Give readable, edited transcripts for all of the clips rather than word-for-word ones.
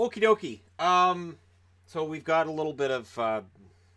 Okie dokie. So we've got a little bit of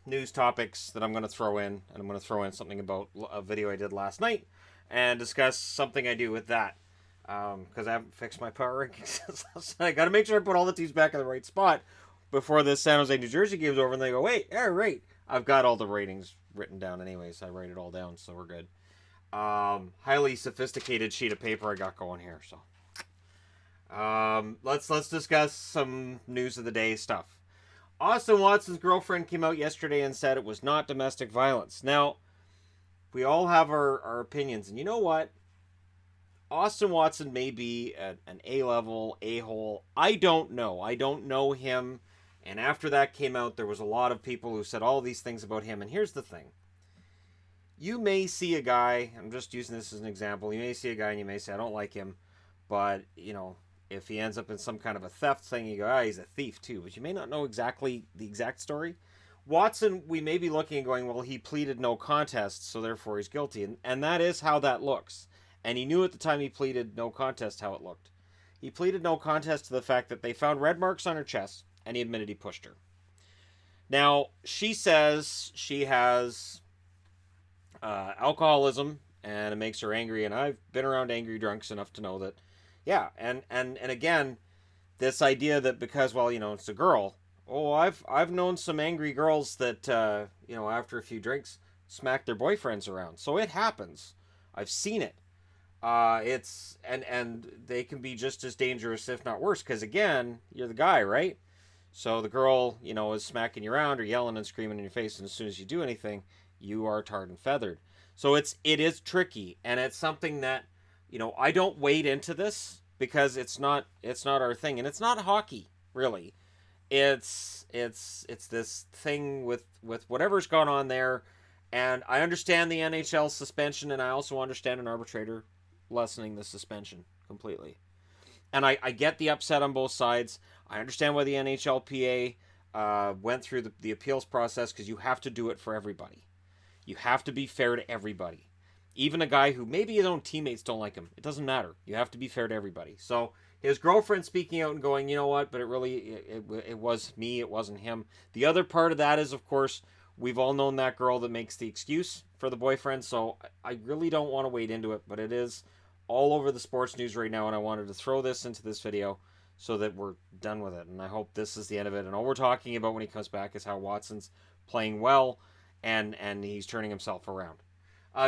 news topics that I'm going to throw in, and I'm going to throw in something about a video I did last night, and discuss something I do with that. Because I haven't fixed my power rankings since last night. I got to make sure I put all the teams back in the right spot before this San Jose New Jersey game's over, and they go, wait, yeah, right. I've got all the ratings written down anyways. I write it all down, so we're good. Highly sophisticated sheet of paper I got going here, so. Let's discuss some news of the day stuff. Austin Watson's girlfriend came out yesterday and said it was not domestic violence. Now, we all have our opinions, and you know what? Austin Watson may be an A-level a-hole. I don't know. I don't know him. And after that came out, there was a lot of people who said all these things about him. And here's the thing. You may see a guy, I'm just using this as an example, you may see a guy and you may say, I don't like him. But, if he ends up in some kind of a theft thing, you go, he's a thief too. But you may not know exactly the exact story. Watson, we may be looking and going, well, he pleaded no contest, so therefore he's guilty. And that is how that looks. And he knew at the time he pleaded no contest how it looked. He pleaded no contest to the fact that they found red marks on her chest, and he admitted he pushed her. Now, she says she has alcoholism, and it makes her angry, and I've been around angry drunks enough to know that, yeah, and again, this idea that because, well, it's a girl. Oh, I've known some angry girls that, after a few drinks, smack their boyfriends around. So it happens. I've seen it. It's and they can be just as dangerous, if not worse, because again, you're the guy, right? So the girl, is smacking you around or yelling and screaming in your face, and as soon as you do anything, you are tarred and feathered. So it is tricky, and it's something that, I don't wade into this because it's not our thing, and it's not hockey really. It's this thing with whatever's gone on there, and I understand the NHL suspension, and I also understand an arbitrator lessening the suspension completely. And I get the upset on both sides. I understand why the NHLPA went through the appeals process, because you have to do it for everybody. You have to be fair to everybody. Even a guy who maybe his own teammates don't like him. It doesn't matter. You have to be fair to everybody. So his girlfriend speaking out and going, you know what, but it was me, it wasn't him. The other part of that is, of course, we've all known that girl that makes the excuse for the boyfriend, so I really don't want to wade into it, but it is all over the sports news right now, and I wanted to throw this into this video so that we're done with it, and I hope this is the end of it. And all we're talking about when he comes back is how Watson's playing well, and he's turning himself around.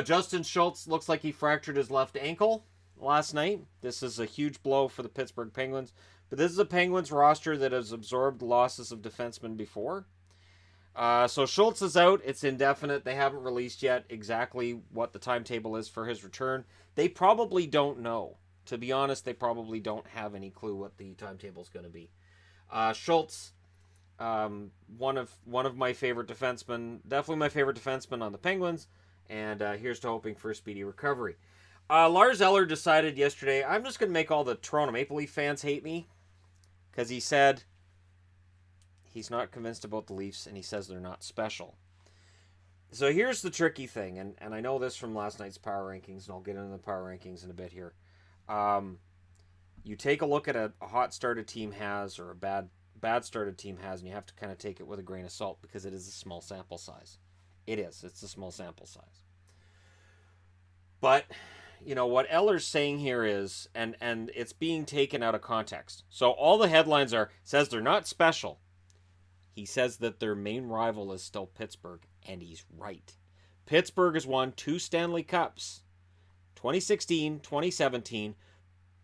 Justin Schultz looks like he fractured his left ankle last night. This is a huge blow for the Pittsburgh Penguins, but this is a Penguins roster that has absorbed losses of defensemen before. So Schultz is out. It's indefinite. They haven't released yet exactly what the timetable is for his return. They probably don't know. To be honest, they probably don't have any clue what the timetable is going to be. Schultz, one of my favorite defensemen, definitely my favorite defenseman on the Penguins, and here's to hoping for a speedy recovery. Lars Eller decided yesterday, I'm just going to make all the Toronto Maple Leaf fans hate me, because he said he's not convinced about the Leafs, and he says they're not special. So here's the tricky thing, and I know this from last night's power rankings, and I'll get into the power rankings in a bit here. You take a look at a hot start a team has, or a bad start a team has, and you have to kind of take it with a grain of salt, because it is a small sample size. It's a small sample size. But, what Eller's saying here is, and it's being taken out of context. So all the headlines says they're not special. He says that their main rival is still Pittsburgh, and he's right. Pittsburgh has won 2 Stanley Cups, 2016, 2017.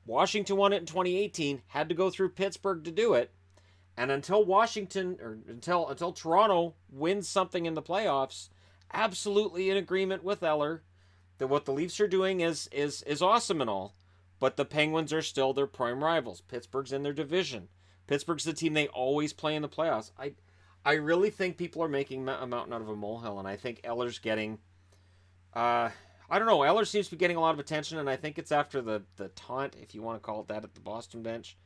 Washington won it in 2018, had to go through Pittsburgh to do it. And until Toronto wins something in the playoffs, absolutely in agreement with Eller that what the Leafs are doing is awesome and all, but the Penguins are still their prime rivals. Pittsburgh's in their division. Pittsburgh's the team they always play in the playoffs. I really think people are making a mountain out of a molehill, and I think Eller's getting, I don't know, Eller seems to be getting a lot of attention, and I think it's after the taunt, if you want to call it that, at the Boston bench.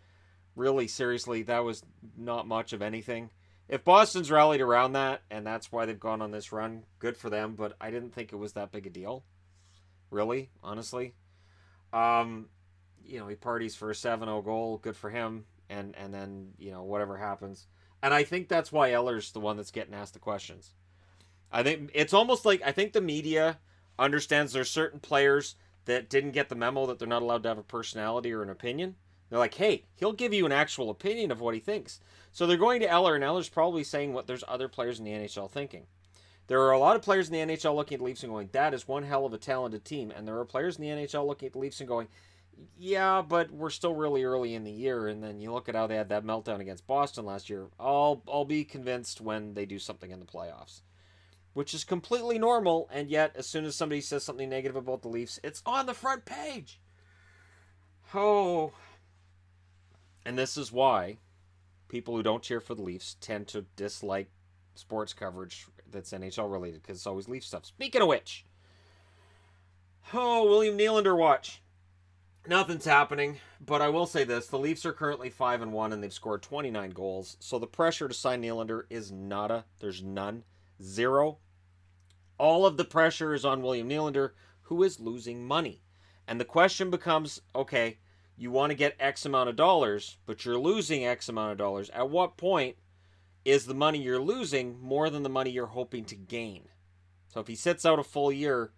Really, seriously, that was not much of anything. If Boston's rallied around that, and that's why they've gone on this run, good for them, but I didn't think it was that big a deal. Really, honestly. He parties for a 7-0 goal, good for him. and then, whatever happens. And I think that's why Eller's the one that's getting asked the questions. I think it's almost like, I think the media understands there's certain players that didn't get the memo that they're not allowed to have a personality or an opinion. They're like, hey, he'll give you an actual opinion of what he thinks. So they're going to Eller, and Eller's probably saying what there's other players in the NHL thinking. There are a lot of players in the NHL looking at the Leafs and going, that is one hell of a talented team. And there are players in the NHL looking at the Leafs and going, yeah, but we're still really early in the year. And then you look at how they had that meltdown against Boston last year. I'll be convinced when they do something in the playoffs, which is completely normal. And yet, as soon as somebody says something negative about the Leafs, it's on the front page. Oh. And this is why people who don't cheer for the Leafs tend to dislike sports coverage that's NHL related, because it's always Leaf stuff. Speaking of which, William Nylander watch. Nothing's happening, but I will say this: the Leafs are currently 5-1, and they've scored 29 goals. So the pressure to sign Nylander is nada. There's none, zero. All of the pressure is on William Nylander, who is losing money, and the question becomes: okay, you want to get X amount of dollars, but you're losing X amount of dollars. At what point is the money you're losing more than the money you're hoping to gain? So if he sits out a full year,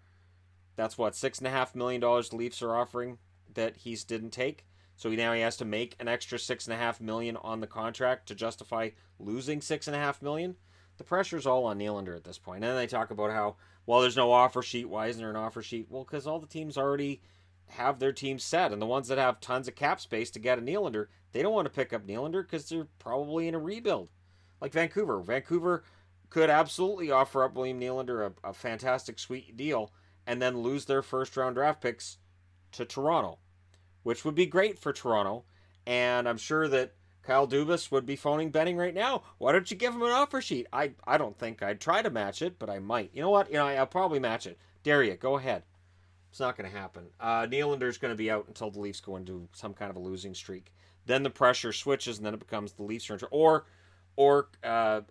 that's what, $6.5 million the Leafs are offering that he didn't take. So now he has to make an extra $6.5 million on the contract to justify losing $6.5 million. The pressure's all on Nylander at this point. And then they talk about how, well, there's no offer sheet. Why isn't there an offer sheet? Well, because all the teams already have their teams set, and the ones that have tons of cap space to get a Nylander, they don't want to pick up Nylander because they're probably in a rebuild. Like Vancouver. Vancouver could absolutely offer up William Nylander a fantastic, sweet deal and then lose their first-round draft picks to Toronto, which would be great for Toronto. And I'm sure that Kyle Dubas would be phoning Benning right now. Why don't you give him an offer sheet? I don't think I'd try to match it, but I might. You know what? I'll probably match it. Dare you. Go ahead. It's not going to happen. Nylander's going to be out until the Leafs go into some kind of a losing streak. Then the pressure switches, and then it becomes the Leafs are Or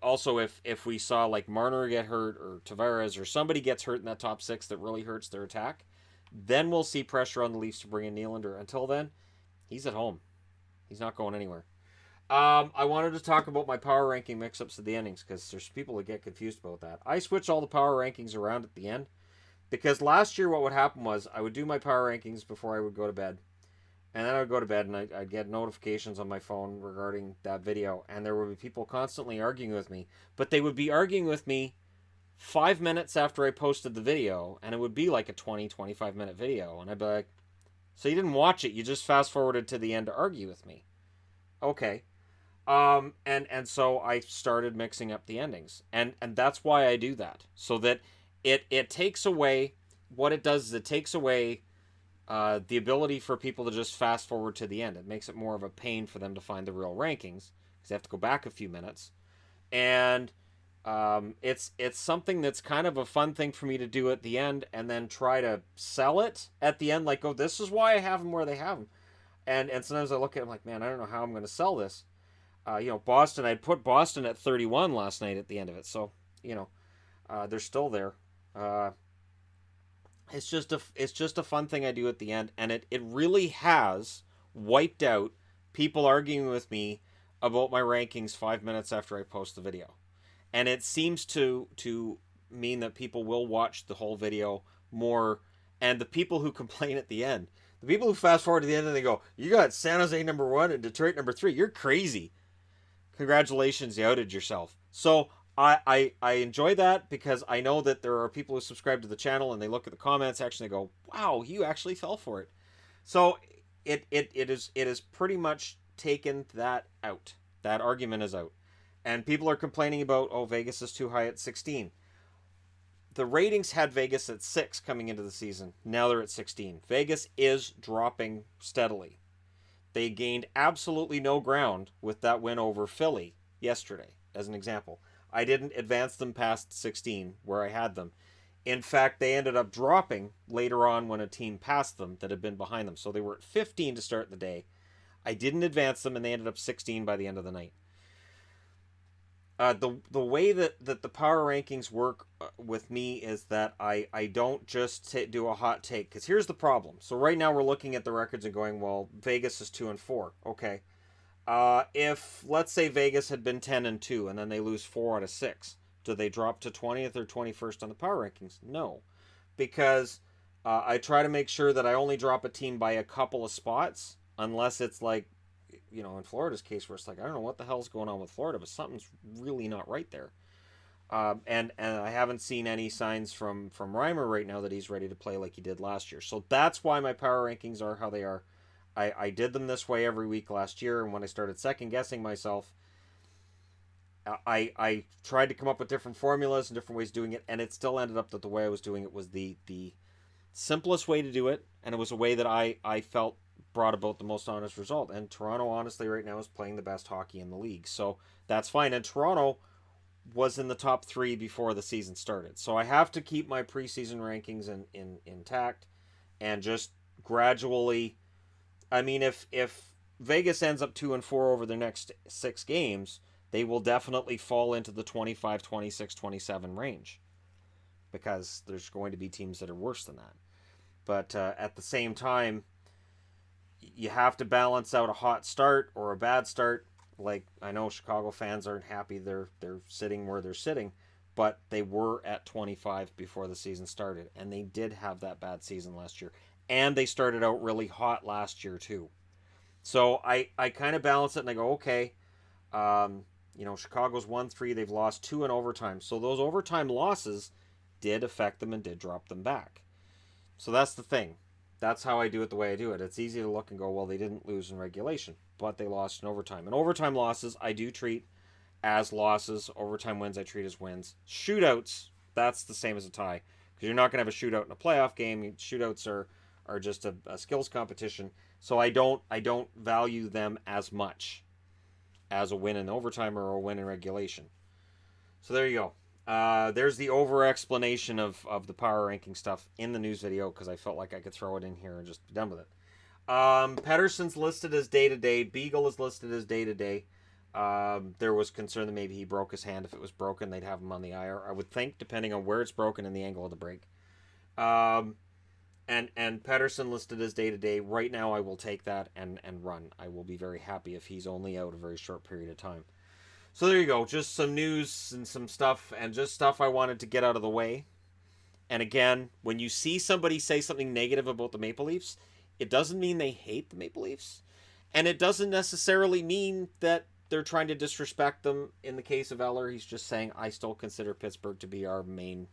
also if we saw like Marner get hurt or Tavares or somebody gets hurt in that top six that really hurts their attack, then we'll see pressure on the Leafs to bring in Nylander. Until then, he's at home. He's not going anywhere. I wanted to talk about my power ranking mix-ups at the endings because there's people that get confused about that. I switch all the power rankings around at the end because last year what would happen was I would do my power rankings before I would go to bed. And then I would go to bed and I'd get notifications on my phone regarding that video. And there would be people constantly arguing with me. But they would be arguing with me 5 minutes after I posted the video. And it would be like a 20-25 minute video. And I'd be like, so you didn't watch it. You just fast forwarded to the end to argue with me. Okay. And so I started mixing up the endings. And that's why I do that. So that it takes away, what it does is it takes away the ability for people to just fast forward to the end. It makes it more of a pain for them to find the real rankings because they have to go back a few minutes. And it's something that's kind of a fun thing for me to do at the end and then try to sell it at the end. Like, oh, this is why I have them where they have them. And sometimes I look at it like, man, I don't know how I'm going to sell this. Boston, I'd put Boston at 31 last night at the end of it. So, they're still there. It's just a fun thing I do at the end, and it really has wiped out people arguing with me about my rankings 5 minutes after I post the video. And it seems to mean that people will watch the whole video more, and the people who complain at the end, the people who fast forward to the end and they go, you got San Jose number 1 and Detroit number 3, you're crazy. Congratulations, you outed yourself. So I enjoy that because I know that there are people who subscribe to the channel and they look at the comment section and they go, wow, you actually fell for it. So it is pretty much taken that out. That argument is out. And people are complaining about, oh, Vegas is too high at 16. The ratings had Vegas at 6 coming into the season. Now they're at 16. Vegas is dropping steadily. They gained absolutely no ground with that win over Philly yesterday, as an example. I didn't advance them past 16 where I had them. In fact, they ended up dropping later on when a team passed them that had been behind them. So they were at 15 to start the day. I didn't advance them, and they ended up 16 by the end of the night. The way that the power rankings work with me is that I don't just do a hot take. Because here's the problem. So right now we're looking at the records and going, well, Vegas is 2-4. Okay. If, let's say, Vegas had been 10-2 and then they lose 4 out of 6, do they drop to 20th or 21st on the power rankings? No, because I try to make sure that I only drop a team by a couple of spots, unless it's like, in Florida's case, where it's like, I don't know what the hell's going on with Florida, but something's really not right there. And I haven't seen any signs from Reimer right now that he's ready to play like he did last year. So that's why my power rankings are how they are. I did them this way every week last year, and when I started second guessing myself, I tried to come up with different formulas and different ways of doing it, and it still ended up that the way I was doing it was the simplest way to do it, and it was a way that I felt brought about the most honest result. And Toronto, honestly, right now is playing the best hockey in the league, so that's fine. And Toronto was in the top 3 before the season started, so I have to keep my preseason rankings intact and just gradually. I mean, if Vegas ends up 2-4 over the next 6 games, they will definitely fall into the 25, 26, 27 range, because there's going to be teams that are worse than that. But at the same time, you have to balance out a hot start or a bad start. Like, I know Chicago fans aren't happy they're sitting where they're sitting, but they were at 25 before the season started, and they did have that bad season last year. And they started out really hot last year too. So I kind of balance it and I go, okay, Chicago's 1-3. They've lost 2 in overtime. So those overtime losses did affect them and did drop them back. So that's the thing. That's how I do it the way I do it. It's easy to look and go, well, they didn't lose in regulation, but they lost in overtime. And overtime losses, I do treat as losses. Overtime wins, I treat as wins. Shootouts, that's the same as a tie, because you're not going to have a shootout in a playoff game. Shootouts are just a skills competition, so I don't value them as much as a win in overtime or a win in regulation. So there you go. There's the over explanation of the power ranking stuff in the news video, because I felt like I could throw it in here and just be done with it. Pettersson's listed as day-to-day. Beagle is listed as day-to-day. There was concern that maybe he broke his hand. If it was broken, they'd have him on the IR, I would think, depending on where it's broken and the angle of the break. And Pettersson listed as day-to-day. Right now, I will take that and run. I will be very happy if he's only out a very short period of time. So there you go. Just some news and some stuff, and just stuff I wanted to get out of the way. And again, when you see somebody say something negative about the Maple Leafs, it doesn't mean they hate the Maple Leafs. And it doesn't necessarily mean that they're trying to disrespect them. In the case of Eller, he's just saying, I still consider Pittsburgh to be our main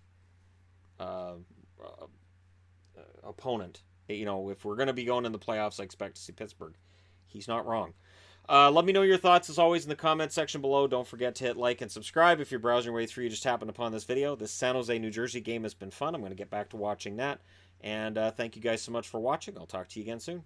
opponent. If we're going to be going in the playoffs, I expect to see Pittsburgh. He's not wrong. Let me know your thoughts, as always, in the comment section below. Don't forget to hit like and subscribe if you're browsing your way through. You just happened upon this video. This San Jose, New Jersey game has been fun. I'm going to get back to watching that. And thank you guys so much for watching. I'll talk to you again soon.